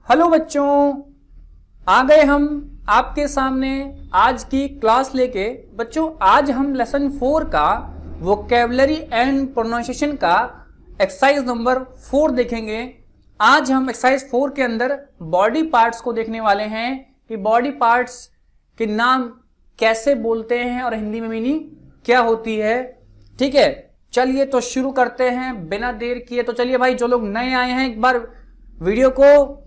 Hello बच्चों, आ गए हम आपके सामने आज की क्लास लेके। बच्चों आज हम लेसन 4 का वोकेबलरी एंड प्रोनाउंसिएशन का एक्सरसाइज नंबर 4 देखेंगे। आज हम एक्सरसाइज 4 के अंदर बॉडी पार्ट्स को देखने वाले हैं कि बॉडी पार्ट्स के नाम कैसे बोलते हैं और हिंदी में मीनिंग क्या होती है। ठीक है, चलिए तो शुरू करते हैं बिना देर किए। तो चलिए भाई, जो लोग नए आए हैं एक बार वीडियो को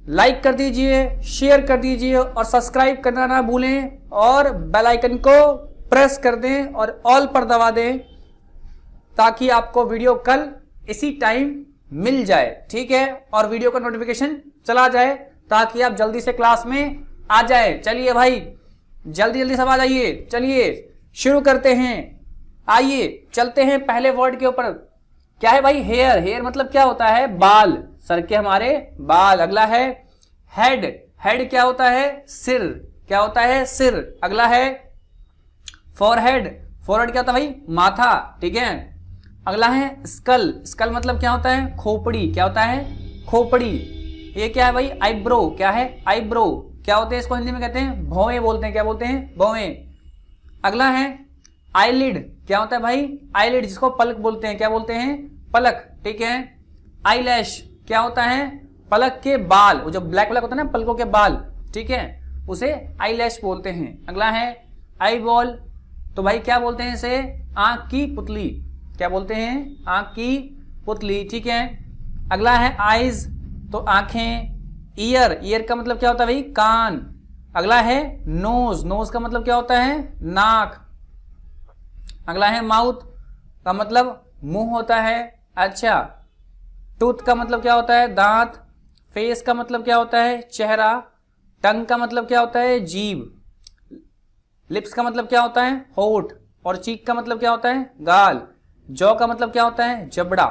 लाइक कर दीजिए, शेयर कर दीजिए और सब्सक्राइब करना ना भूलें और बेल आइकन को प्रेस कर दें और ऑल पर दबा दें ताकि आपको वीडियो कल इसी टाइम मिल जाए। ठीक है, और वीडियो का नोटिफिकेशन चला जाए ताकि आप जल्दी से क्लास में आ जाए। चलिए भाई, जल्दी जल्दी सब आ जाइए। चलिए शुरू करते हैं। आइए चलते हैं पहले वर्ड के ऊपर। क्या है भाई? हेयर। हेयर मतलब क्या होता है? बाल, सर के हमारे बाल। अगला है हेड। हेड क्या होता है? सिर। क्या होता है? सिर। अगला है फॉरहेड। फॉरहेड क्या होता है भाई? माथा। ठीक है, अगला है स्कल। स्कल मतलब क्या होता है? खोपड़ी। क्या होता है? खोपड़ी। ये क्या है भाई? आईब्रो। क्या है? आईब्रो। क्या होते हैं? इसको हिंदी में कहते हैं भौवें बोलते हैं। क्या बोलते हैं? भौवें। अगला है आईलिड। क्या होता है भाई? आईलिड, जिसको पलक बोलते हैं। क्या बोलते हैं? पलक। ठीक है, आईलैश क्या होता है? पलक के बाल। वो जो ब्लैक ब्लैक होता है ना, पलकों के बाल। ठीक है, उसे आईलैश बोलते हैं। अगला है आई बॉल। तो भाई क्या बोलते हैं इसे? आंख की पुतली। क्या बोलते हैं? आंख की पुतली। ठीक है, अगला है आईज, तो आंखें। ईयर। ईयर का मतलब क्या होता है भाई? कान। अगला है नोज। नोज का मतलब क्या होता है? नाक। अगला है माउथ, का मतलब मुंह होता है। अच्छा, टूथ का मतलब क्या होता है? दांत। फेस का मतलब क्या होता है? चेहरा। टंग का मतलब क्या होता है? जीभ। लिप्स का मतलब क्या होता है? होठ। और चीक का मतलब क्या होता है? गाल। जॉ का मतलब क्या होता है? जबड़ा।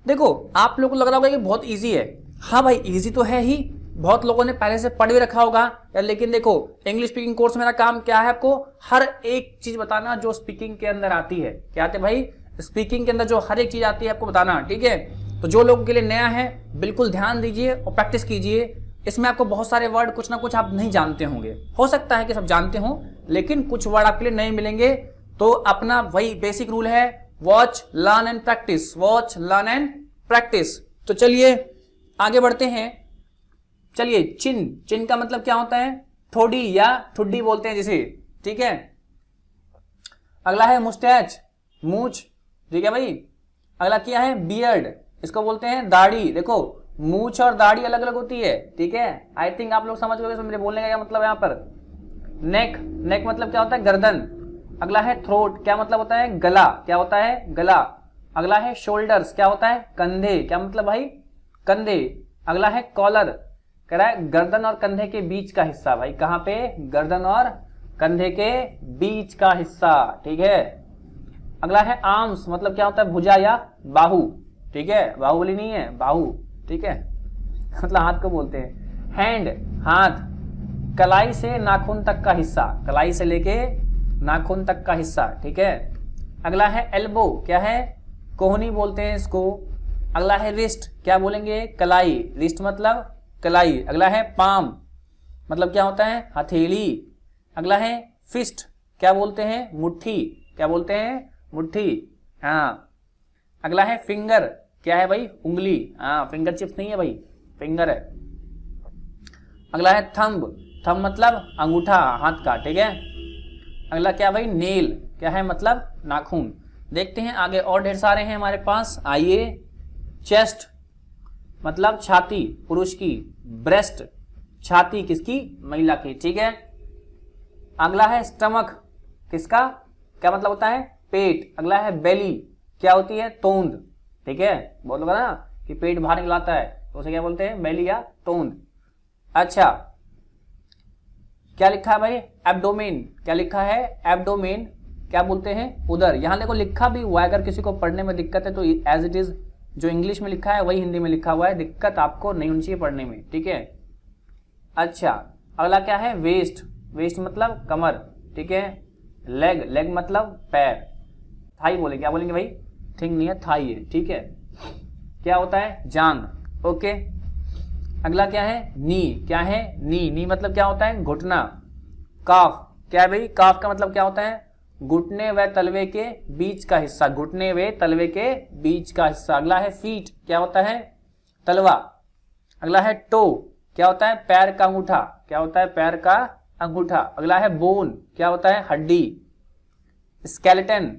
देखो, आप लोगों को लग रहा होगा कि बहुत इजी है। हाँ भाई, इजी तो है ही, बहुत लोगों ने पहले से पढ़ भी रखा होगा यार। लेकिन देखो, इंग्लिश स्पीकिंग कोर्स मेरा काम क्या है? आपको हर एक चीज बताना जो स्पीकिंग के अंदर आती है। क्या आते भाई? स्पीकिंग के अंदर जो हर एक चीज आती है आपको बताना। ठीक है, तो जो लोगों के लिए नया है बिल्कुल ध्यान दीजिए और प्रैक्टिस कीजिए। इसमें आपको बहुत सारे वर्ड कुछ ना कुछ आप नहीं जानते होंगे। हो सकता है कि सब जानते हो, लेकिन कुछ वर्ड आपके लिए नए मिलेंगे। तो अपना वही बेसिक रूल है, watch learn and practice. Watch learn and practice. तो चलिए आगे बढ़ते हैं। चलिए, चिन। चिन का मतलब क्या होता है? ठोड़ी या ठुड्डी बोलते हैं जिसे। ठीक है, अगला है मुस्टैच, मूछ। ठीक है भाई, अगला क्या है? बियर्ड, इसको बोलते हैं दाढ़ी। देखो, मूछ और दाढ़ी अलग अलग होती है। ठीक है, आई थिंक आप लोग समझ गए मेरे बोलने का क्या मतलब है यहाँ पर। नेक। नेक मतलब क्या होता है? गर्दन। अगला है थ्रोट। क्या मतलब होता है? गला। क्या होता है? गला। अगला है शोल्डर्स। क्या होता है? कंधे। क्या मतलब भाई? कंधे। अगला है कॉलर, कह रहा है गर्दन और कंधे के बीच का हिस्सा। भाई कहां पे? गर्दन और कंधे के बीच का हिस्सा। ठीक है, अगला है आर्म्स, मतलब क्या होता है? भुजा या बाहु। ठीक है, बाहुबली नहीं है, बाहु। ठीक है, मतलब हाथ को बोलते हैं। हैंड, हाथ। कलाई से नाखून तक का हिस्सा। कलाई से लेके नाखून तक का हिस्सा। ठीक है, अगला है एल्बो। क्या है? कोहनी बोलते हैं इसको। अगला है रिस्ट। क्या बोलेंगे? कलाई। रिस्ट मतलब कलाई। अगला है पाम, मतलब क्या होता है? हथेली। अगला है फिस्ट। क्या बोलते हैं? मुट्ठी। क्या बोलते हैं? मुट्ठी। हाँ, अगला है फिंगर। क्या है भाई? उंगली। हाँ, फिंगर चिप्स नहीं है भाई, फिंगर है। अगला है थंब। थंब मतलब अंगूठा हाथ का। ठीक है, अगला क्या भाई? नेल। क्या है? मतलब नाखून। देखते हैं आगे, और ढेर सारे हैं हमारे पास। आइए, चेस्ट मतलब छाती, पुरुष की। ब्रेस्ट, छाती किसकी? महिला की। ठीक है, अगला है स्टमक, किसका? क्या मतलब होता है? पेट। अगला है बेली, क्या होती है? तोंद। ठीक है, बहुत लोग ना कि पेट बाहर निकलाता है तो उसे क्या बोलते हैं? बेली या तोंद। अच्छा, क्या लिखा है भाई? एब्डोमेन। क्या लिखा है? एब्डोमेन। क्या बोलते हैं? उदर। यहां देखो लिखा भी हुआ है, अगर किसी को पढ़ने में दिक्कत है तो एज इट इज जो इंग्लिश में लिखा है वही हिंदी में लिखा हुआ है, दिक्कत आपको नहीं होनी चाहिए पढ़ने में। ठीक है, अच्छा, अगला क्या है? वेस्ट। वेस्ट मतलब कमर। ठीक है, लेग। लेग मतलब पैर। थाई बोले, क्या बोलेंगे भाई? थिंग नहीं है, थाई है। ठीक है, क्या होता है? जांग। ओके, अगला क्या है, नी, क्या है, नी, नी मतलब क्या होता है, घुटना। काफ, क्या है भाई, काफ का मतलब क्या होता है, घुटने व तलवे के बीच का हिस्सा, घुटने व तलवे के बीच का हिस्सा। अगला है फीट, क्या होता है, तलवा। अगला है टो, क्या होता है, पैर का अंगूठा, क्या होता है, पैर का अंगूठा। अगला है बोन, क्या होता है, हड्डी। स्केलेटन,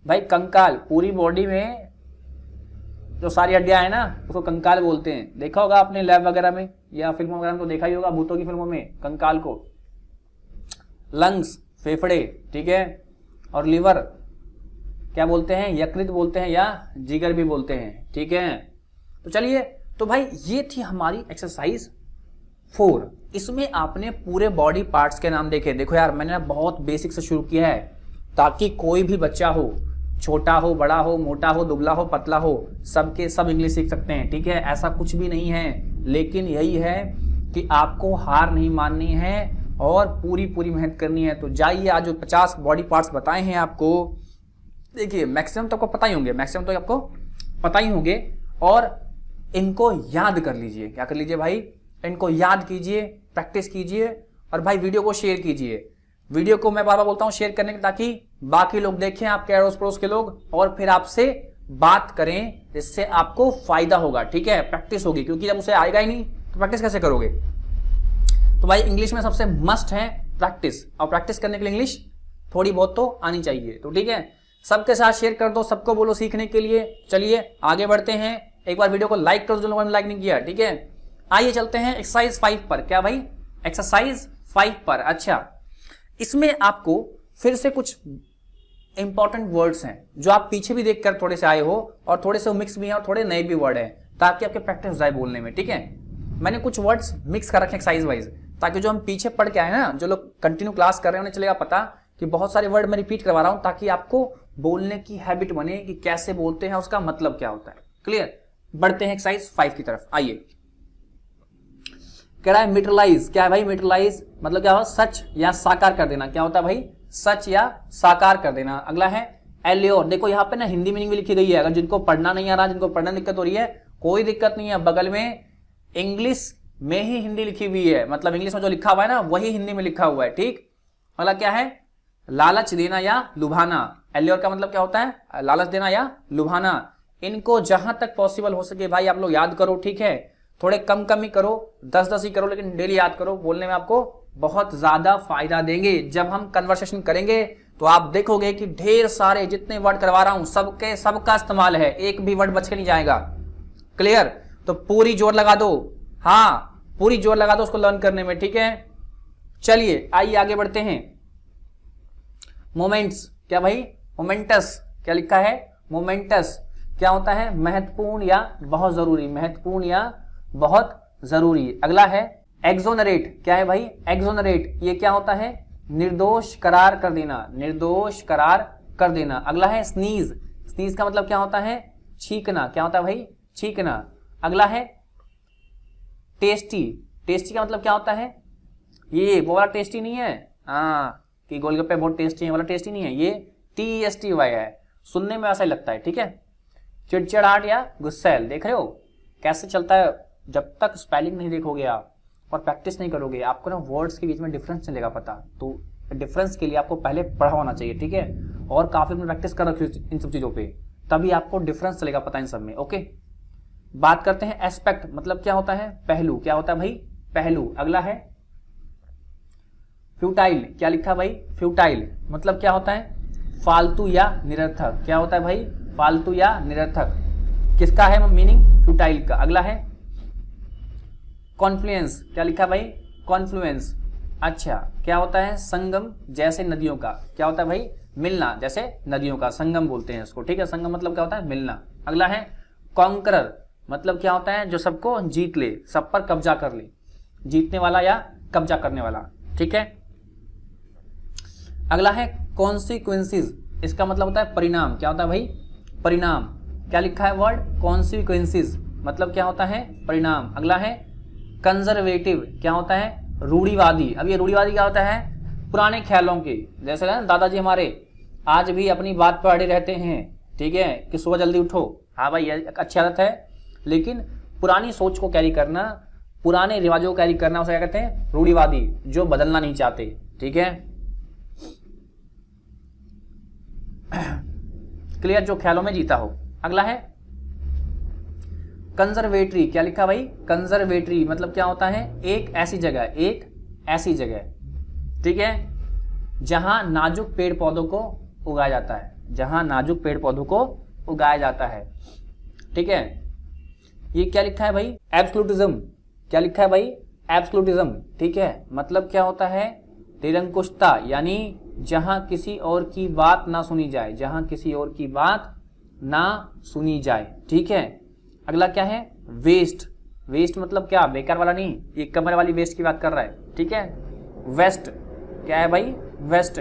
भाई कंकाल, पूरी बॉडी में जो सारी हड्डियां हैं ना उसको कंकाल बोलते हैं। देखा होगा आपने लैब वगैरह में या फिल्मों वगैरह में तो देखा ही होगा, भूतों की फिल्मों में कंकाल को। लंग्स, फेफड़े, ठीक है। और लिवर क्या बोलते हैं, यकृत बोलते हैं या जिगर भी बोलते हैं, ठीक है। तो चलिए, तो भाई ये थी हमारी एक्सरसाइज 4। इसमें आपने पूरे बॉडी पार्ट्स के नाम देखे। देखो यार, मैंने बहुत बेसिक से शुरू किया है ताकि कोई भी बच्चा हो, छोटा हो, बड़ा हो, मोटा हो, दुबला हो, पतला हो, सबके सब इंग्लिश सीख सकते हैं, ठीक है। ऐसा कुछ भी नहीं है, लेकिन यही है कि आपको हार नहीं माननी है और पूरी मेहनत करनी है। तो जाइए, आज जो 50 बॉडी पार्ट्स बताए हैं आपको, देखिए मैक्सिमम तो आपको पता ही होंगे, मैक्सिमम तो आपको पता ही होंगे, और इनको याद कर लीजिए। क्या कर लीजिए भाई, इनको याद कीजिए, प्रैक्टिस कीजिए, और भाई वीडियो को शेयर कीजिए। वीडियो को मैं बार बार बोलता हूं शेयर करने के, ताकि बाकी लोग देखें, आपके अड़ोस पड़ोस के लोग, और फिर आपसे बात करें, जिससे आपको फायदा होगा, ठीक है। प्रैक्टिस होगी, क्योंकि जब उसे आएगा ही नहीं तो प्रैक्टिस कैसे करोगे। तो भाई इंग्लिश में सबसे मस्ट है प्रैक्टिस, और प्रैक्टिस करने के लिए इंग्लिश थोड़ी बहुत तो आनी चाहिए। तो ठीक है, सबके साथ शेयर कर दो, सबको बोलो सीखने के लिए। चलिए आगे बढ़ते हैं, एक बार वीडियो को लाइक कर दो जो लोगों ने लाइक नहीं किया, ठीक है। आइए चलते हैं एक्सरसाइज 5 पर। क्या भाई, एक्सरसाइज 5 पर। अच्छा, इसमें आपको फिर से कुछ इंपॉर्टेंट वर्ड्स हैं जो आप पीछे भी देखकर थोड़े से आए हो, और थोड़े से मिक्स भी हैं और थोड़े नए भी वर्ड हैं, ताकि आपके प्रैक्टिस हो जाए बोलने में, ठीक है। मैंने कुछ वर्ड्स मिक्स कर रखे एक्सरसाइज वाइज, ताकि जो हम पीछे पढ़ के आए ना, जो लोग कंटिन्यू क्लास कर रहे हैं, उन्हें चलेगा पता कि बहुत सारे वर्ड मैं रिपीट करवा रहा हूं, ताकि आपको बोलने की हैबिट बने कि कैसे बोलते हैं, उसका मतलब क्या होता है। क्लियर। बढ़ते हैं एक्सरसाइज 5 की तरफ। आइए, कह रहा है मिटरलाइज। क्या है भाई, मिटरलाइज मतलब क्या होता है, सच या साकार कर देना। क्या होता है भाई, सच या साकार कर देना। अगला है एल्योर। देखो यहाँ पे ना हिंदी मीनिंग भी लिखी गई है, अगर जिनको पढ़ना नहीं आ रहा, जिनको पढ़ने में दिक्कत हो रही है, कोई दिक्कत नहीं है, बगल में इंग्लिश में ही हिंदी लिखी हुई है, मतलब इंग्लिश में जो लिखा हुआ है ना वही हिंदी में लिखा हुआ है, ठीक। अगला क्या है, लालच देना या लुभाना। एल्योर का मतलब क्या होता है, लालच देना या लुभाना। इनको जहां तक पॉसिबल हो सके भाई आप लोग याद करो, ठीक है। थोड़े कम कम ही करो, 10-10 ही करो, लेकिन डेली याद करो, बोलने में आपको बहुत ज्यादा फायदा देंगे। जब हम कन्वर्सेशन करेंगे तो आप देखोगे कि ढेर सारे जितने वर्ड करवा रहा हूं सबका इस्तेमाल है, एक भी वर्ड बच के नहीं जाएगा। क्लियर। तो पूरी जोर लगा दो, हाँ पूरी जोर लगा दो उसको लर्न करने में, ठीक है। चलिए आइए आगे बढ़ते हैं। मोमेंट्स। क्या भाई, मोमेंटस। क्या लिखा है, मोमेंटस। क्या होता है, महत्वपूर्ण या बहुत जरूरी, महत्वपूर्ण या बहुत जरूरी। अगला है एक्सोनरेट। क्या है भाई, एक्सोनरेट। ये क्या होता है, निर्दोष करार कर देना, निर्दोष करार कर देना। अगला है स्नीज। स्नीज का मतलब क्या होता है, छींकना। क्या होता है भाई, छींकना। अगला है टेस्टी। टेस्टी का मतलब क्या होता है, ये वो वाला टेस्टी नहीं है, हाँ कि गोलगप्पे बहुत टेस्टी है वाला टेस्टी नहीं है, ये TESTY है, सुनने में ऐसा ही लगता है, ठीक है। चिड़चिड़ाहट या गुस्सैल। देख रहे हो कैसे चलता है, जब तक स्पेलिंग नहीं देखोगे आप और प्रैक्टिस नहीं करोगे, आपको ना वर्ड्स के बीच में डिफरेंस चलेगा पता। तो डिफरेंस के लिए आपको पहले पढ़ा होना चाहिए, ठीक है, और काफी प्रैक्टिस कर रखी इन सब चीजों पे, तभी आपको डिफरेंस चलेगा पता इन सब में, ओके। बात करते हैं एस्पेक्ट। मतलब क्या होता है, पहलू। क्या होता है भाई, पहलू। अगला है फ्यूटाइल। क्या लिखा भाई, फ्यूटाइल मतलब क्या होता है, फालतू या निरर्थक। क्या होता है भाई, फालतू या निरर्थक। किसका है मीनिंग, फ्यूटाइल का। अगला है कॉन्फ्लुएंस। क्या लिखा भाई, कॉन्फ्लुएंस। अच्छा, क्या होता है, संगम जैसे नदियों का। क्या होता है भाई, मिलना जैसे नदियों का, संगम बोलते हैं इसको, ठीक है। संगम मतलब क्या होता है, मिलना। अगला है कॉन्करर। मतलब क्या होता है, जो सबको जीत ले, सब पर कब्जा कर ले, जीतने वाला या कब्जा करने वाला, ठीक है। अगला है कॉन्सिक्वेंसेस। इसका मतलब होता है परिणाम। क्या होता है भाई, परिणाम। क्या लिखा है वर्ड, कॉन्सिक्वेंसेस मतलब क्या होता है, परिणाम। अगला है कंजर्वेटिव। क्या होता है, रूढ़िवादी। अब ये रूढ़िवादी क्या होता है, पुराने ख्यालों के, जैसे ना दादाजी हमारे आज भी अपनी बात पर अड़े रहते हैं, ठीक है, कि सुबह जल्दी उठो। हाँ भाई ये अच्छी आदत है, लेकिन पुरानी सोच को कैरी करना पुराने रिवाजों को कैरी करना, उसे क्या कहते हैं? रूढ़िवादी, जो बदलना नहीं चाहते। ठीक है, क्लियर, जो ख्यालों में जीता हो। अगला है कंजर्वेटरी। क्या लिखा भाई? कंजर्वेटरी मतलब क्या होता है? एक ऐसी जगह, एक ऐसी जगह, ठीक है, जहां नाजुक पेड़ पौधों को उगाया जाता है, जहां नाजुक पेड़ पौधों को उगाया जाता है। ठीक है, ये क्या लिखा है भाई? एब्सोल्यूटिज्म। क्या लिखा है भाई? एब्सोल्यूटिज्म। ठीक है, मतलब क्या होता है? निरंकुशता, यानी जहां किसी और की बात ना सुनी जाए, जहां किसी और की बात ना सुनी जाए। ठीक है, अगला क्या है? वेस्ट। वेस्ट मतलब क्या? बेकार वाला नहीं, ये कमरे वाली वेस्ट की बात कर रहा है। ठीक है, वेस्ट क्या है भाई? वेस्ट।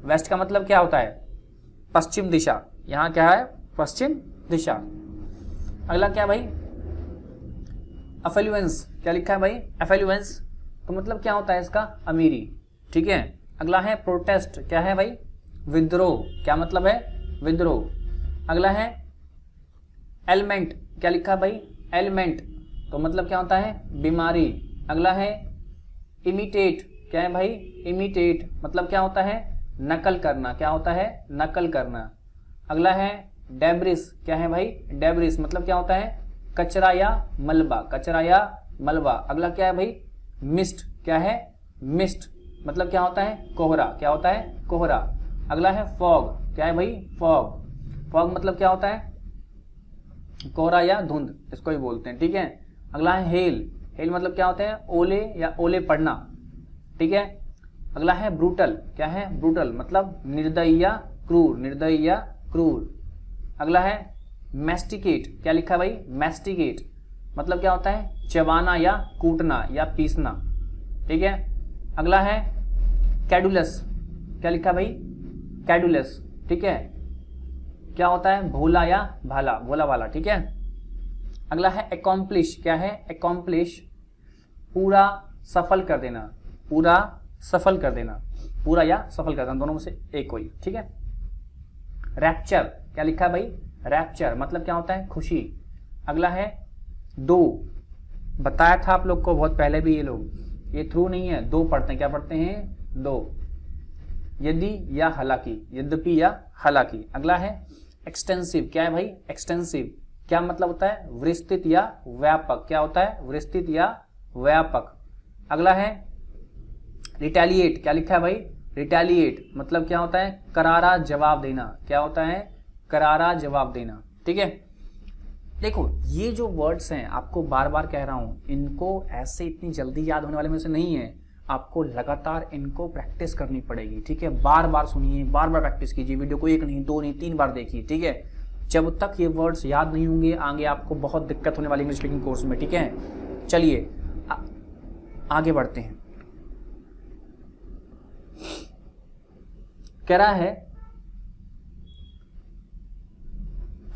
वेस्ट का मतलब क्या होता है? पश्चिम दिशा। यहां क्या है? पश्चिम दिशा। अगला क्या भाई? अफेलुएंस। क्या लिखा है भाई? अफेलुएंस तो मतलब क्या होता है इसका? अमीरी। ठीक है, अगला है प्रोटेस्ट। क्या है भाई? विद्रोह। क्या मतलब है? विद्रोह। अगला है एलिमेंट। क्या लिखा है भाई? एलिमेंट तो मतलब क्या होता है? बीमारी। अगला है इमिटेट। क्या है भाई? इमिटेट मतलब क्या होता है? नकल करना। क्या होता है? नकल करना। अगला है डेब्रिस। क्या है भाई? डेब्रिस मतलब क्या होता है? कचरा या मलबा, कचरा या मलबा। अगला क्या है भाई? मिस्ट। क्या है? मिस्ट मतलब क्या होता है? कोहरा। क्या होता है? कोहरा। अगला है फॉग। क्या है भाई? फॉग। फॉग मतलब क्या होता है? कोहरा या धुंध, इसको ही बोलते हैं। ठीक है, अगला है हेल। हेल मतलब क्या होता है? ओले या ओले पड़ना। ठीक है, अगला है ब्रूटल। क्या है? ब्रूटल मतलब निर्दयी या क्रूर, निर्दयी या क्रूर। अगला है मैस्टिकेट। क्या लिखा है भाई? मैस्टिकेट मतलब क्या होता है? चबाना या कूटना या पीसना। ठीक है, अगला है कैडुलस। क्या लिखा भाई? कैडुलस। ठीक है, क्या होता है? भोला या भाला, भोला वाला। ठीक है, अगला है एकॉम्प्लिश। क्या है? एकॉम्प्लिश पूरा सफल कर देना, पूरा सफल कर देना, पूरा या सफल कर देना, दोनों में से एक कोई। ठीक है, रैप्चर। क्या लिखा है भाई? रैप्चर मतलब क्या होता है? खुशी। अगला है दो। बताया था आप लोग को बहुत पहले भी, ये लोग ये थ्रू नहीं है, दो पढ़ते हैं। क्या पढ़ते हैं? दो। यदि या हालांकि, यद्यपि या हालांकि। अगला है एक्सटेंसिव। क्या है भाई? एक्सटेंसिव क्या मतलब होता है? विस्तृत या व्यापक। क्या होता है? विस्तृत या व्यापक। अगला है रिटेलिएट। क्या लिखा है भाई? रिटेलिएट मतलब क्या होता है? करारा जवाब देना। क्या होता है? करारा जवाब देना। ठीक है, देखो ये जो वर्ड्स हैं, आपको बार बार कह रहा हूं, इनको ऐसे इतनी जल्दी याद होने वाले में से नहीं है, आपको लगातार इनको प्रैक्टिस करनी पड़ेगी। ठीक है, बार बार सुनिए, बार बार प्रैक्टिस कीजिए, वीडियो को एक नहीं, दो नहीं, 3 बार देखिए। ठीक है, जब तक ये वर्ड्स याद नहीं होंगे, आगे आपको बहुत दिक्कत होने वाली इंग्लिश स्पीकिंग कोर्स में। ठीक है, चलिए आगे बढ़ते हैं। कह रहा है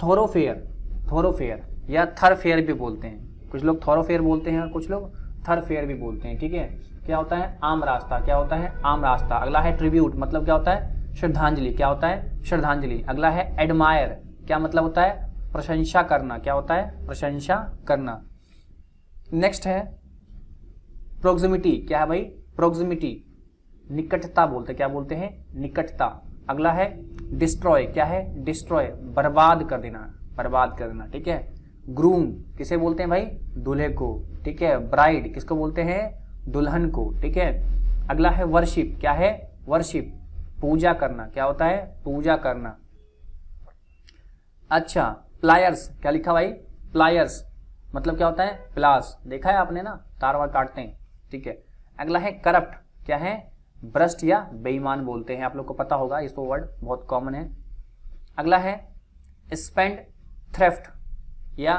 थोरोफेयर। थोरोफेयर या थरफेयर भी बोलते हैं, कुछ लोग थोरोफेयर बोलते हैं और कुछ लोग थरफेयर भी बोलते हैं। ठीक है, क्या होता है? आम रास्ता। क्या होता है? आम रास्ता। अगला है ट्रिब्यूट मतलब क्या होता है? श्रद्धांजलि। क्या होता है? श्रद्धांजलि। अगला है एडमायर। क्या मतलब होता है? प्रशंसा करना। क्या होता है? प्रशंसा करना। नेक्स्ट है प्रोक्सिमिटी। क्या है भाई? प्रोक्सिमिटी निकटता बोलते हैं। क्या बोलते हैं? निकटता। अगला है डिस्ट्रॉय। क्या है? डिस्ट्रॉय बर्बाद कर देना, बर्बाद कर देना। ठीक है, ग्रूम किसे बोलते हैं भाई? दूल्हे को। ठीक है, ब्राइड किसको बोलते हैं? दुल्हन को। ठीक है, अगला है वर्शिप। क्या है? वर्शिप पूजा करना। क्या होता है? पूजा करना। अच्छा, प्लायर्स। क्या लिखा भाई? प्लायर्स मतलब क्या होता है? प्लास। देखा है आपने ना, तार वार काटते हैं। ठीक है, अगला है करप्ट। क्या है? भ्रष्ट या बेईमान बोलते हैं, आप लोग को पता होगा, इस वर्ड बहुत कॉमन है। अगला है स्पेंड थ्रेफ्ट या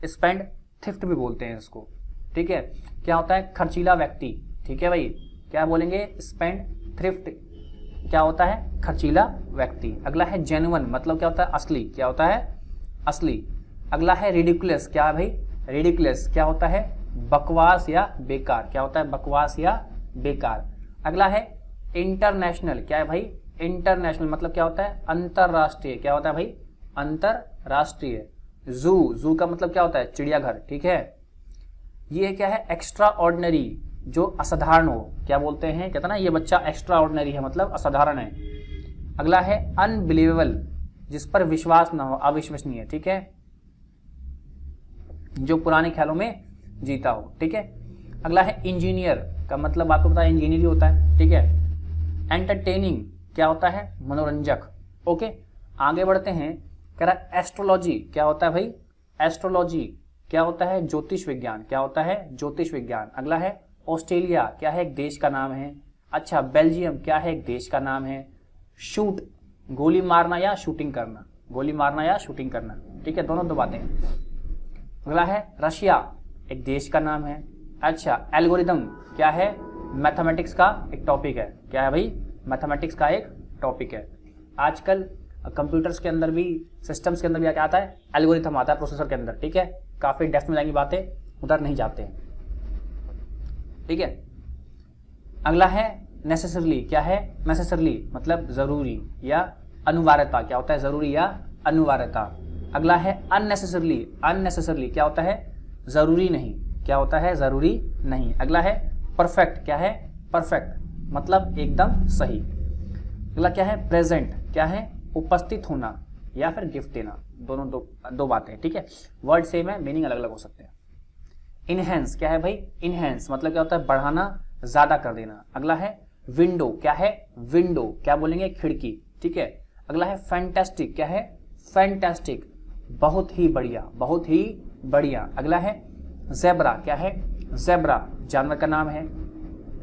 स्पेंड थ्रिफ्ट भी बोलते हैं इसको। ठीक है, क्या होता है? खर्चीला व्यक्ति। ठीक है भाई, क्या बोलेंगे? स्पेंड थ्रिफ्ट क्या होता है? खर्चीला व्यक्ति। अगला है जेन्युइन मतलब क्या होता है? असली। क्या होता है? असली। अगला है रिडिकुलस। क्या है भाई? रिडिकुलस क्या होता है? बकवास या बेकार। क्या होता है? बकवास या बेकार। अगला है इंटरनेशनल। क्या है भाई? इंटरनेशनल मतलब क्या होता है? अंतरराष्ट्रीय। क्या होता है भाई? अंतरराष्ट्रीय। जू, जू का मतलब क्या होता है? चिड़ियाघर। ठीक है, ये क्या है, एक्स्ट्रा ऑर्डिनरी, जो असाधारण हो, क्या बोलते हैं, कहते हैं ना ये बच्चा एक्स्ट्रा ऑर्डिनरी है, मतलब असाधारण है। अगला है अनबिलीवेबल, जिस पर विश्वास ना हो, अविश्वसनीय, ठीक है, जो पुराने ख्यालों में जीता हो, ठीक है। अगला है इंजीनियर, का मतलब आपको पता है इंजीनियर ही होता है, ठीक है। एंटरटेनिंग क्या होता है, मनोरंजक, ओके। आगे बढ़ते हैं, कह रहा एस्ट्रोलॉजी क्या होता है भाई, एस्ट्रोलॉजी क्या होता है, ज्योतिष विज्ञान, क्या होता है, ज्योतिष विज्ञान। अगला है ऑस्ट्रेलिया, क्या है, एक देश का नाम है। अच्छा, बेल्जियम क्या है, एक देश का नाम है। शूट, गोली मारना या शूटिंग करना, गोली मारना या शूटिंग करना, ठीक है, दोनों दो बातें। अगला है रशिया, एक देश का नाम है। अच्छा, एल्गोरिदम क्या है, मैथमेटिक्स का एक टॉपिक है, क्या है भाई, मैथमेटिक्स का एक टॉपिक है। आजकल कंप्यूटर्स के अंदर भी, सिस्टम्स के अंदर भी क्या आता है, एल्गोरिथम आता है प्रोसेसर के अंदर, ठीक है। काफी डेप्थ में जाएंगी बातें, उधर नहीं जाते हैं, ठीक है। अगला है नेसेसरली, क्या है, नेसेसरली मतलब जरूरी या अनिवार्यता, क्या होता है, जरूरी या अनिवार्यता। अगला है अननेसेसरली, अननेसेसरली क्या होता है, जरूरी नहीं, क्या होता है, जरूरी नहीं। अगला है परफेक्ट, क्या है, परफेक्ट मतलब एकदम सही। अगला क्या है प्रेजेंट, क्या है, उपस्थित होना या फिर गिफ्ट देना, दोनों दो बातें, ठीक है। वर्ड सेम है, मीनिंग अलग अलग हो सकते हैं। इनहेंस क्या है भाई, इनहेंस मतलब क्या होता है, बढ़ाना, ज्यादा कर देना। अगला है विंडो, क्या है, विंडो क्या बोलेंगे, खिड़की, ठीक है। अगला है फैंटास्टिक, क्या है, फैंटास्टिक बहुत ही बढ़िया, बहुत ही बढ़िया। अगला है ज़ेब्रा, क्या है, ज़ेब्रा जानवर का नाम है।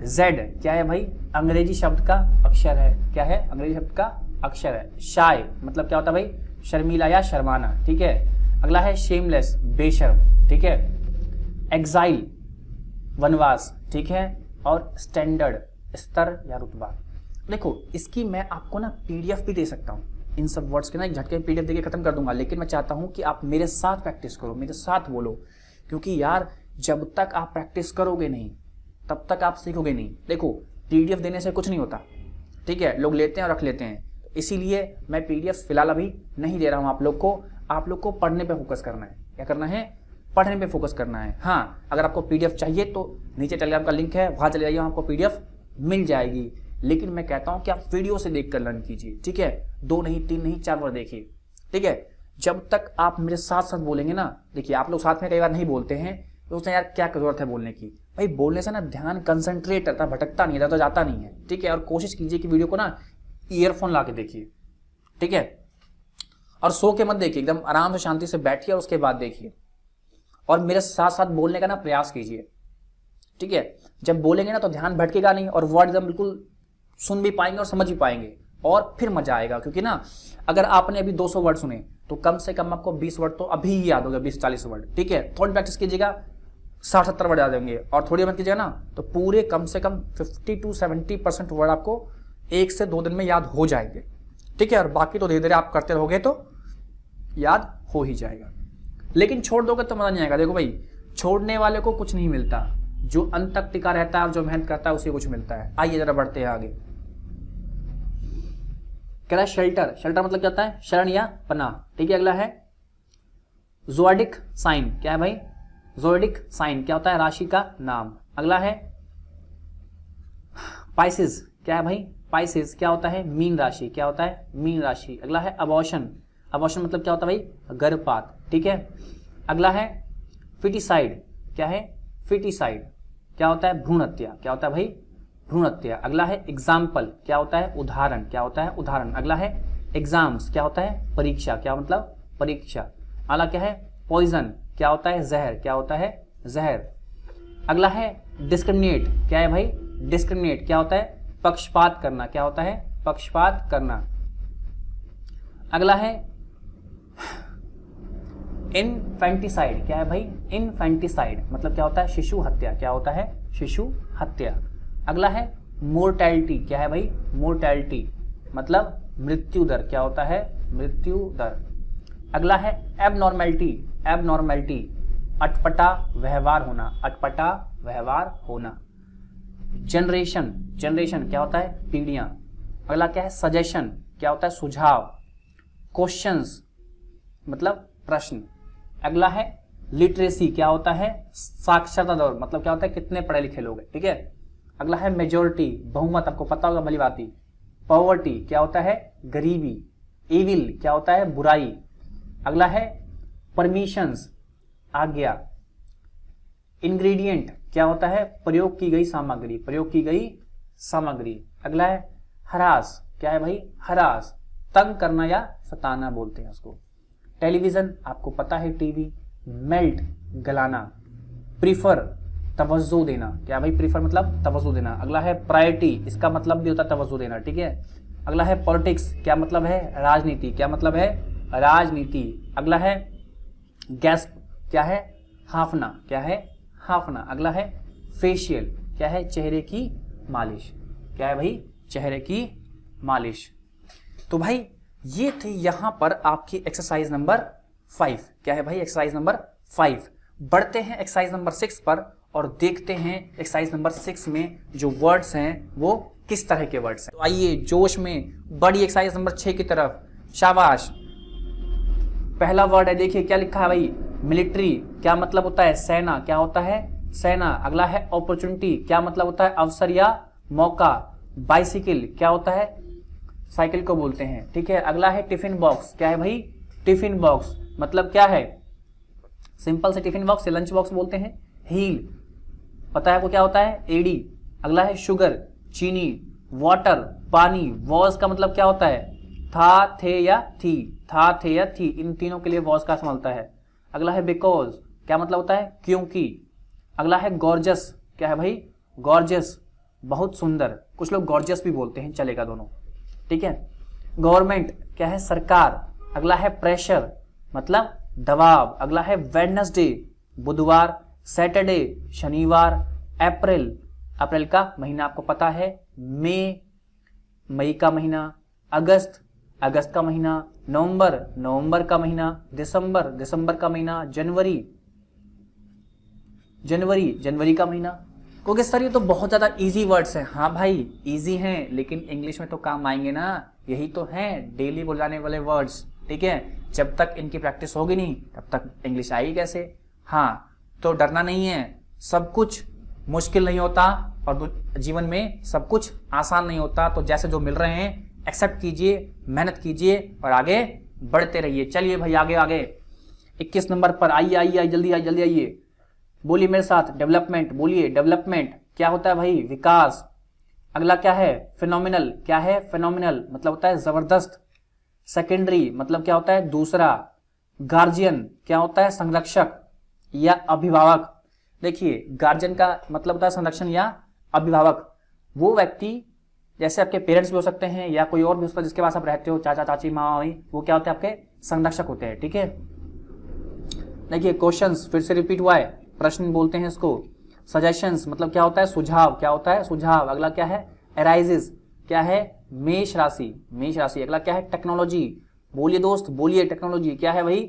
जेड क्या है भाई, अंग्रेजी शब्द का अक्षर है, क्या है, अंग्रेजी शब्द का अक्षर है। शाय मतलब क्या होता है भाई, शर्मीला या शर्माना, ठीक है। अगला है शेमलेस, बेशर्म, ठीक है। एग्जाइल वनवास, ठीक है। और स्टैंडर्ड स्तर या रुतबा। देखो इसकी मैं आपको ना पीडीएफ भी दे सकता हूँ, इन सब वर्ड्स के ना एक झटके में पीडीएफ देके खत्म कर दूंगा, लेकिन मैं चाहता हूँ कि आप मेरे साथ प्रैक्टिस करो, मेरे साथ बोलो, क्योंकि यार जब तक आप प्रैक्टिस करोगे नहीं तब तक आप सीखोगे नहीं। देखो पीडीएफ देने से कुछ नहीं होता, ठीक है, लोग लेते हैं और रख लेते हैं, इसीलिए मैं पीडीएफ फिलहाल अभी नहीं दे रहा हूँ आप लोग को पढ़ने पे फोकस करना है। क्या करना है, पढ़ने पे फोकस करना है। हाँ, अगर आपको पीडीएफ चाहिए तो नीचे टेलीग्राम का लिंक है, वहां चले जाइए, आपको पीडीएफ मिल जाएगी। लेकिन मैं कहता हूं कि आप वीडियो से देखकर लर्न कीजिए, ठीक है, 2 नहीं 3 नहीं 4 बार देखिए, ठीक है। जब तक आप मेरे साथ साथ बोलेंगे ना, देखिए आप लोग साथ में कई बार नहीं बोलते हैं तो उसने यार क्या जरूरत है बोलने की, भाई बोलने से ना ध्यान कंसंट्रेट करता, भटकता नहीं, तो जाता नहीं है, ठीक है। और कोशिश कीजिए कि वीडियो को ना ईयरफोन ला के देखिए, ठीक है, और सो के मत देखिए, एकदम आराम से शांति से बैठिए और उसके बाद देखिए, और मेरे साथ साथ बोलने का ना प्रयास कीजिए, ठीक है। जब बोलेंगे ना तो ध्यान भटकेगा नहीं और वर्ड एकदम बिल्कुल सुन भी पाएंगे और समझ भी पाएंगे, और फिर मजा आएगा। क्योंकि ना अगर आपने अभी 200 वर्ड सुने तो कम से कम आपको 20 वर्ड तो अभी ही याद होगा, 20-40 वर्ड, ठीक है। थोड़ी प्रैक्टिस कीजिएगा, 60-70 वर्ड याद होंगे, और थोड़ी मत कीजिएगा ना तो पूरे कम से कम 50 to 70% वर्ड आपको 1 से 2 दिन में याद हो जाएंगे, ठीक है। और बाकी तो धीरे धीरे आप करते रहोगे तो याद हो ही जाएगा, लेकिन छोड़ दोगे तो मजा नहीं आएगा। देखो भाई, छोड़ने वाले को कुछ नहीं मिलता, जो अंत तक टिका रहता है और जो मेहनत करता है उसे कुछ मिलता है। आइए जरा बढ़ते हैं आगे। कह रहा है शेल्टर, शेल्टर मतलब क्या होता है, शरण या पनाह, ठीक है। अगला है ज़ोडिक साइन, क्या है भाई, ज़ोडिक साइन क्या होता है, राशि का नाम। अगला है पाइसेस, क्या है भाई, पाइसेस क्या होता है, मीन राशि, क्या होता है, मीन राशि। अगला है अबॉर्शन, अबॉर्शन मतलब क्या होता है भाई, गर्भपात, ठीक है। अगला है फिटिसाइड, क्या है, फिटिसाइड क्या होता है, भ्रूण हत्या, क्या होता है भाई, भ्रूण हत्या। अगला है एग्जाम्पल, क्या होता है, उदाहरण, क्या होता है, उदाहरण। अगला है एग्जाम्स, क्या होता है, परीक्षा, क्या मतलब, परीक्षा। अगला क्या है पॉइजन, क्या होता है, जहर, क्या होता है, जहर। अगला है डिस्क्रिमिनेट, क्या है भाई, डिस्क्रिमिनेट क्या होता है, पक्षपात करना, क्या होता है, पक्षपात करना। अगला है इनफेंटिसाइड, क्या है भाई, इनफेंटिसाइड मतलब क्या होता है, शिशु हत्या, क्या होता है, शिशु हत्या। अगला है मोर्टैलिटी, क्या है भाई, मोर्टैलिटी मतलब मृत्यु दर, क्या होता है, मृत्यु दर। अगला है एबनॉर्मेलिटी, एबनॉर्मेलिटी अटपटा व्यवहार होना, अटपटा व्यवहार होना। जनरेशन, जनरेशन क्या होता है, पीढ़ियां। अगला क्या है सजेशन, क्या होता है, सुझाव। क्वेश्चंस मतलब प्रश्न। अगला है लिटरेसी क्या होता है, साक्षरता दर, मतलब क्या होता है कितने पढ़े लिखे लोग हैं, ठीक है। अगला है मेजोरिटी, बहुमत, आपको पता होगा भली बात ही। पॉवर्टी क्या होता है, गरीबी। इविल क्या होता है, बुराई। अगला है परमिशंस, आज्ञा। इंग्रेडिएंट क्या होता है, प्रयोग की गई सामग्री, प्रयोग की गई सामग्री। अगला है हरास, क्या है भाई, हरास, तंग करना या सताना बोलते हैं उसको। टेलीविजन आपको पता है, टीवी। मेल्ट गलाना। प्रीफर तवज्जो देना, क्या भाई, प्रीफर मतलब तवज्जो देना। अगला है प्रायोरिटी, इसका मतलब भी होता है तवज्जो देना, ठीक है। अगला है पॉलिटिक्स, क्या मतलब है, राजनीति, क्या मतलब है, राजनीति। अगला है गैस्प, क्या है, हाफना, क्या है, हाफना। अगला है फेशियल, क्या है, चेहरे की मालिश, क्या है भाई, चेहरे की मालिश। तो भाई ये थे यहां पर आपकी एक्सरसाइज नंबर 5, क्या है भाई, एक्सरसाइज नंबर 5। बढ़ते हैं एक्सरसाइज नंबर 6 पर और देखते हैं एक्सरसाइज नंबर 6 में जो वर्ड्स हैं वो किस तरह के वर्ड्स हैं। तो आइए जोश में बड़ी एक्सरसाइज नंबर 6 की तरफ, शाबाश। पहला वर्ड है, देखिए क्या लिखा है भाई, मिलिट्री, क्या मतलब होता है, सेना, क्या होता है, सेना। अगला है अपॉर्चुनिटी, क्या मतलब होता है, अवसर या मौका। बाइसिकल क्या होता है, साइकिल को बोलते हैं, ठीक है। अगला है टिफिन बॉक्स, क्या है भाई, टिफिन बॉक्स, मतलब क्या है, सिंपल से टिफिन बॉक्स से लंच बॉक्स बोलते हैं। हील पता है आपको क्या होता है, एडी। अगला है शुगर, चीनी। वाटर पानी। वॉज का मतलब क्या होता है, था, थे या थी, था, थे या थी, इन तीनों के लिए वॉज का इस्तेमाल होता है। अगला है बिकॉज, क्या मतलब होता है, क्योंकि। अगला है गॉर्जस, क्या है भाई, गॉर्जस, बहुत सुंदर, कुछ लोग गॉर्जस भी बोलते हैं, चलेगा दोनों, ठीक है। गवर्नमेंट क्या है, सरकार। अगला है प्रेशर, मतलब दबाव। अगला है वेडनेसडे, बुधवार। सैटरडे, शनिवार। अप्रैल, अप्रैल का महीना आपको पता है। मई, मई का महीना। अगस्त, अगस्त का महीना। नवंबर, नवंबर का महीना। दिसंबर, दिसंबर का महीना। जनवरी, जनवरी, जनवरी का महीना। क्योंकि सर ये तो बहुत ज्यादा इजी वर्ड्स हैं। हाँ भाई इजी हैं, लेकिन इंग्लिश में तो काम आएंगे ना, यही तो हैं डेली बोलाने वाले वर्ड्स, ठीक है। जब तक इनकी प्रैक्टिस होगी नहीं तब तक इंग्लिश आएगी कैसे। हाँ तो डरना नहीं है, सब कुछ मुश्किल नहीं होता और जीवन में सब कुछ आसान नहीं होता। तो जैसे जो मिल रहे हैं एक्सेप्ट कीजिए, मेहनत कीजिए और आगे बढ़ते रहिए। चलिए भाई आगे आगे 21 नंबर पर आइए आइए आइए, जल्दी आइए, जल्दी आइए, बोलिए मेरे साथ, डेवलपमेंट। बोलिए डेवलपमेंट क्या होता है भाई, विकास। अगला क्या है, फिनोमिनल, क्या है, फिनोमिनल मतलब होता है जबरदस्त। सेकेंडरी मतलब क्या होता है, दूसरा। गार्जियन क्या होता है, संरक्षक या अभिभावक। देखिए गार्जियन का मतलब होता है संरक्षण या अभिभावक। वो व्यक्ति जैसे आपके पेरेंट्स भी हो सकते हैं या कोई और भी हो सकता है जिसके पास आप रहते हो, चाचा चाची माँ, वो क्या होते हैं, आपके संरक्षक होते हैं, ठीक है। देखिए क्वेश्चंस फिर से रिपीट हुआ है, प्रश्न बोलते हैं इसको। सजेशंस मतलब क्या होता है, सुझाव, क्या होता है, सुझाव। अगला क्या है, अराइजेस, क्या है, मेष राशि, मेष राशि। अगला क्या है, टेक्नोलॉजी। बोलिए दोस्त बोलिए, टेक्नोलॉजी क्या है भाई,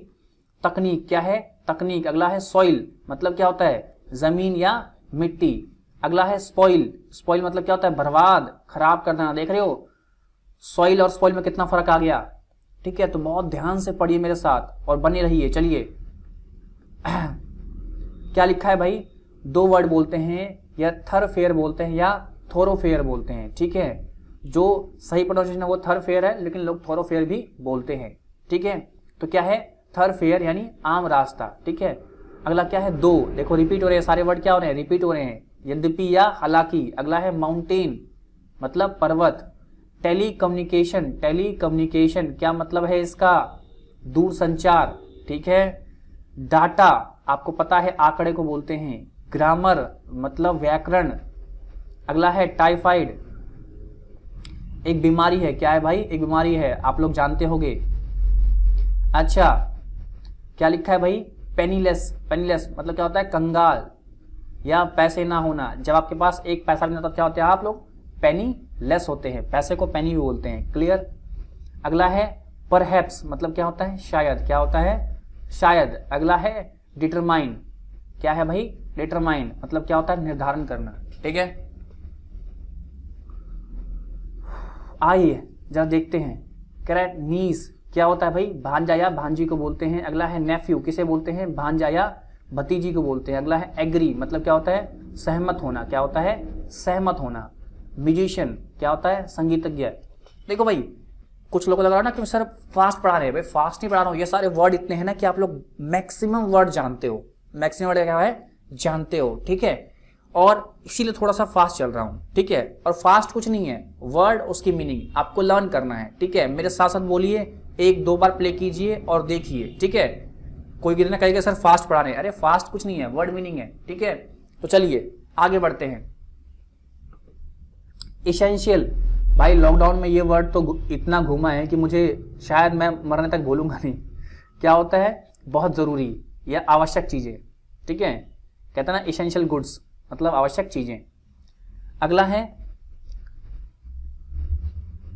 तकनीक, क्या है, तकनीक। अगला है सॉइल मतलब क्या होता है, जमीन या मिट्टी। अगला है स्पॉइल, स्पॉइल मतलब क्या होता है, बर्बाद, खराब कर देना। देख रहे हो सॉइल और स्पॉइल में कितना फर्क आ गया, ठीक है। तो बहुत ध्यान से पढ़िए मेरे साथ और बने रहिए। चलिए क्या लिखा है भाई, दो वर्ड बोलते हैं, या थरफेयर बोलते हैं या थोरोफेयर बोलते हैं, ठीक है। जो सही प्रोनाउंसिएशन है वो थरफेयर है, लेकिन लोग थोरोफेयर भी बोलते हैं, ठीक है। तो क्या है, थरफेयर यानी आम रास्ता, ठीक है। अगला क्या है, दो, देखो रिपीट हो रहे हैं सारे वर्ड, क्या हो रहे हैं, रिपीट हो रहे हैं, यद्यपि या हालांकि। अगला है माउंटेन मतलब पर्वत। टेली कम्युनिकेशन, टेली कम्युनिकेशन क्या मतलब है इसका, दूर संचार, ठीक है। डाटा आपको पता है आंकड़े को बोलते हैं। ग्रामर मतलब व्याकरण। अगला है टाइफाइड, एक बीमारी है, क्या है भाई, एक बीमारी है, आप लोग जानते होंगे। अच्छा क्या लिखा है भाई, पेनीलेस, पेनीलेस मतलब क्या होता है, कंगाल या पैसे ना होना। जब आपके पास एक पैसा नहीं होता क्या होते हैं आप लोग, पेनी लेस होते हैं, पैसे को पेनी भी बोलते हैं, क्लियर। अगला है परहैप्स मतलब क्या होता है, शायद, क्या होता है, शायद। अगला है डिटरमाइन, क्या है भाई, डिटरमाइन मतलब क्या होता है, निर्धारण करना, ठीक है। आइए जरा देखते हैं, कह रहा है नीस क्या होता है भाई, भांजा या भांजी को बोलते हैं। अगला है नेफ्यू, किसे बोलते हैं, भांजा या भतीजी को बोलते हैं। अगला है एग्री, मतलब क्या होता है सहमत होना, क्या होता है सहमत होना। म्यूजिशियन क्या होता है संगीतज्ञ। देखो भाई कुछ लोगों को लग रहा है ना कि सर फास्ट पढ़ा रहे हैं, भाई फास्ट नहीं पढ़ा रहा हूँ, ये सारे वर्ड इतने हैं ना कि आप लोग मैक्सिमम वर्ड जानते हो, मैक्सिमम वर्ड क्या है जानते हो, ठीक है, और इसीलिए थोड़ा सा फास्ट चल रहा हूँ, ठीक है। और फास्ट कुछ नहीं है, वर्ड उसकी मीनिंग आपको लर्न करना है, ठीक है। मेरे साथ साथ बोलिए, 1-2 बार प्ले कीजिए और देखिए, ठीक है। कोई गिर ना कहेगा सर फास्ट पढ़ा रहे हैं, अरे फास्ट कुछ नहीं है, वर्ड मीनिंग है, ठीक है। तो चलिए आगे बढ़ते हैं। इसेंशियल, भाई लॉकडाउन में ये वर्ड तो इतना घूमा है कि मुझे शायद मैं मरने तक भूलूंगा नहीं। क्या होता है बहुत जरूरी या आवश्यक चीजें, ठीक है, कहता है ना इसेंशियल गुड्स, मतलब आवश्यक चीजें। अगला है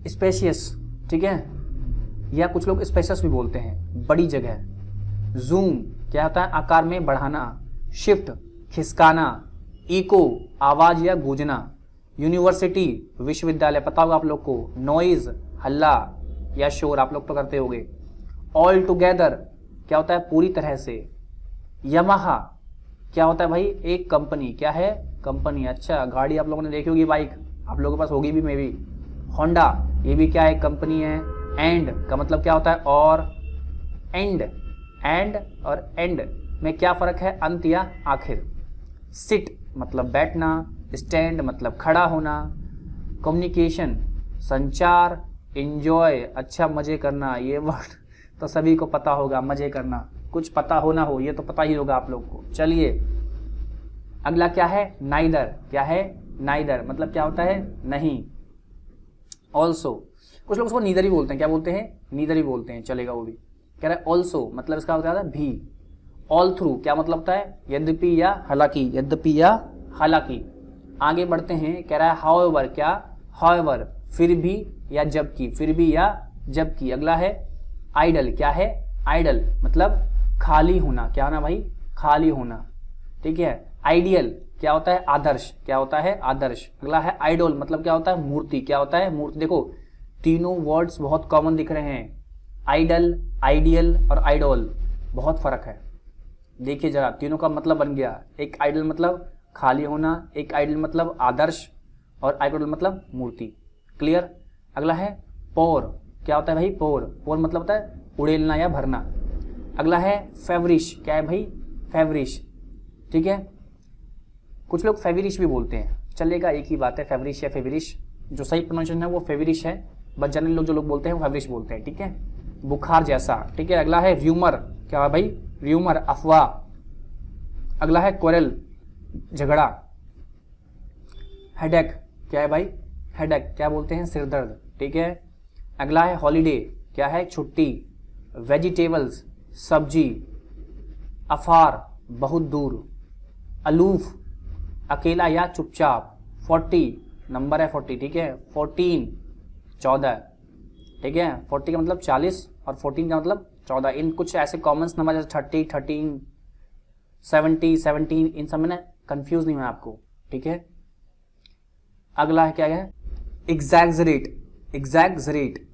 स्पेशियस, ठीक है, या कुछ लोग स्पेशियस भी बोलते हैं, बड़ी जगह। जूम क्या होता है आकार में बढ़ाना। शिफ्ट खिसकाना। इको आवाज या गूंजना। यूनिवर्सिटी विश्वविद्यालय, पता होगा आप लोग को। नॉइज हल्ला या शोर, आप लोग तो करते होंगे। ऑल टुगेदर क्या होता है पूरी तरह से। यामाहा क्या होता है भाई एक कंपनी, क्या है कंपनी। अच्छा गाड़ी आप लोगों ने देखी होगी, बाइक आप लोगों के पास होगी भी मे बी। होंडा ये भी क्या है कंपनी है। एंड का मतलब क्या होता है और। एंड, एंड और एंड में क्या फर्क है अंत या आखिर। सिट मतलब बैठना। स्टैंड मतलब खड़ा होना। कम्युनिकेशन संचार। एंजॉय अच्छा मजे करना, ये वर्ड तो सभी को पता होगा, मजे करना, कुछ पता हो ना हो ये तो पता ही होगा आप लोग को। चलिए अगला क्या है नाइदर, क्या है नाइदर मतलब क्या होता है नहीं। ऑल्सो कुछ लोग उसको नीदर ही बोलते हैं, क्या बोलते हैं नीदर ही बोलते हैं, चलेगा वो भी। कह रहा है ऑल्सो मतलब इसका होता है भी। ऑल थ्रू क्या मतलब होता है यद्यपि या हालांकि, यद्यपि या हालांकि। आगे बढ़ते हैं, कह रहा है हाउएवर क्या हाउएवर फिर भी या जबकि, फिर भी या जबकि। अगला है आइडल, क्या है आइडल मतलब खाली होना, क्या होना भाई खाली होना, ठीक है। आइडियल क्या होता है आदर्श, क्या होता है आदर्श। अगला है आइडोल मतलब क्या होता है मूर्ति, क्या होता है मूर्ति। देखो तीनों वर्ड्स बहुत कॉमन दिख रहे हैं, आइडल, आइडियल और आइडोल, बहुत फर्क है। देखिए जरा तीनों का मतलब बन गया, एक आइडल मतलब खाली होना, एक आइडल मतलब आदर्श और आइडोल मतलब मूर्ति। क्लियर। अगला है पोर, क्या होता है भाई पोर, पोर मतलब होता है उड़ेलना या भरना। अगला है फेवरिश, क्या है भाई फेवरिश, ठीक है। कुछ लोग फेवरिश भी बोलते हैं, चलेगा एक ही बात है फेवरिश या फेवरिश, जो सही प्रोनाउंसिएशन है वो फेवरिश है, बट जनरल लोग जो लोग बोलते हैं वो फेवरिश बोलते हैं, ठीक है। बुखार जैसा, ठीक है। अगला है र्यूमर, क्या है भाई र्यूमर अफवाह। अगला है क्वेरल झगड़ा। हेडेक क्या है भाई हेडेक क्या बोलते हैं सिर दर्द, ठीक है। अगला है हॉलीडे, क्या है छुट्टी। वेजिटेबल्स सब्जी। अफार बहुत दूर। अलूफ अकेला या चुपचाप। 40 नंबर है 40, ठीक है। 14 14, ठीक है। 40 का मतलब 40 और 14 का मतलब 14। इन कुछ ऐसे कॉमन्स नंबर जैसे 30 13 70 17 इन सब में ना कंफ्यूज नहीं हुआ आपको, ठीक है। अगला है क्या है एग्जैगजरेट, एग्जैगजरेट,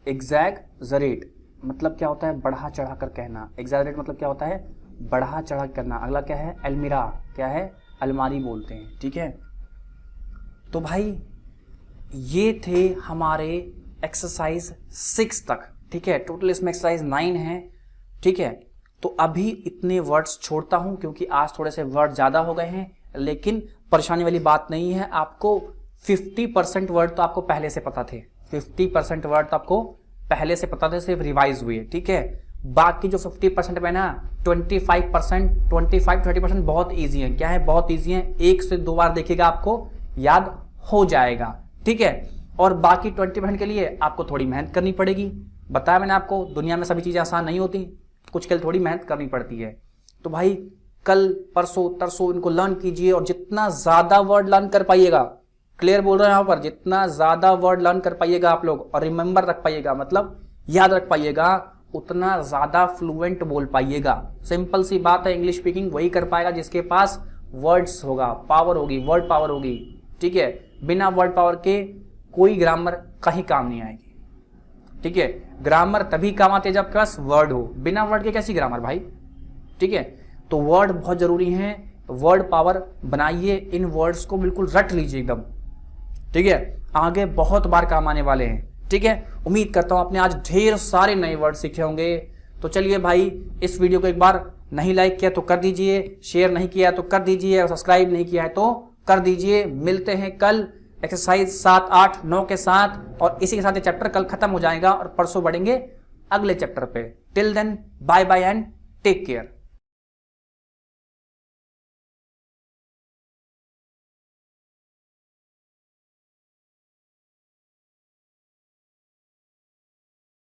एग्जैगजरेट मतलब क्या होता है बढ़ा चढ़ा कर कहना। एग्जैगरेट मतलब क्या होता है बढ़ा चढ़ा करना। अगला क्या है अलमीरा, क्या है अलमारी बोलते हैं, ठीक है। तो भाई ये थे हमारे एक्सरसाइज 6 तक, ठीक है। टोटल इसमें एक्सरसाइज 9 है, ठीक है। तो अभी इतने वर्ड्स छोड़ता हूं क्योंकि आज थोड़े से वर्ड ज्यादा हो गए हैं, लेकिन परेशानी वाली बात नहीं है। आपको 50% वर्ड तो आपको पहले से पता थे, 50% वर्ड तो आपको पहले से पता थे, सिर्फ रिवाइज हुए, ठीक है। बाकी जो 50% में ना 25-30% बहुत ईजी है। क्या है बहुत ईजी है, 1 से 2 बार देखिएगा आपको याद हो जाएगा, ठीक है। और बाकी 20% के लिए आपको थोड़ी मेहनत करनी पड़ेगी। बताया मैंने आपको दुनिया में सभी चीजें आसान नहीं होती, कुछ के लिए थोड़ी मेहनत करनी पड़ती है। तो भाई कल परसों तरसों इनको लर्न कीजिए और जितना ज्यादा वर्ड लर्न कर पाइएगा, क्लियर बोल रहे हैं यहां पर, जितना ज्यादा वर्ड लर्न कर पाइएगा आप लोग और रिमेंबर रख पाइएगा मतलब याद रख पाइएगा, उतना ज्यादा फ्लुएंट बोल पाइएगा। सिंपल सी बात है, इंग्लिश स्पीकिंग वही कर पाएगा जिसके पास वर्ड्स होगा, पावर होगी, वर्ड पावर होगी, ठीक है। बिना वर्ड पावर के कोई ग्रामर कहीं काम नहीं आएगी, ठीक है। ग्रामर तभी काम आती है जब आपके पास वर्ड हो, बिना वर्ड के कैसी ग्रामर भाई, ठीक है। तो वर्ड बहुत जरूरी हैं, वर्ड पावर बनाइए, इन वर्ड्स को बिल्कुल रट लीजिए एकदम, ठीक है, आगे बहुत बार काम आने वाले हैं, ठीक है। उम्मीद करता हूं आपने आज ढेर सारे नए वर्ड सीखे होंगे। तो चलिए भाई, इस वीडियो को एक बार नहीं लाइक किया तो कर दीजिए, शेयर नहीं किया तो कर दीजिए, और सब्सक्राइब नहीं किया है तो कर दीजिए। मिलते हैं कल एक्सरसाइज 7, 8, 9 के साथ, और इसी के साथ ये चैप्टर कल खत्म हो जाएगा और परसों बढ़ेंगे अगले चैप्टर पे। Till then bye bye and take care.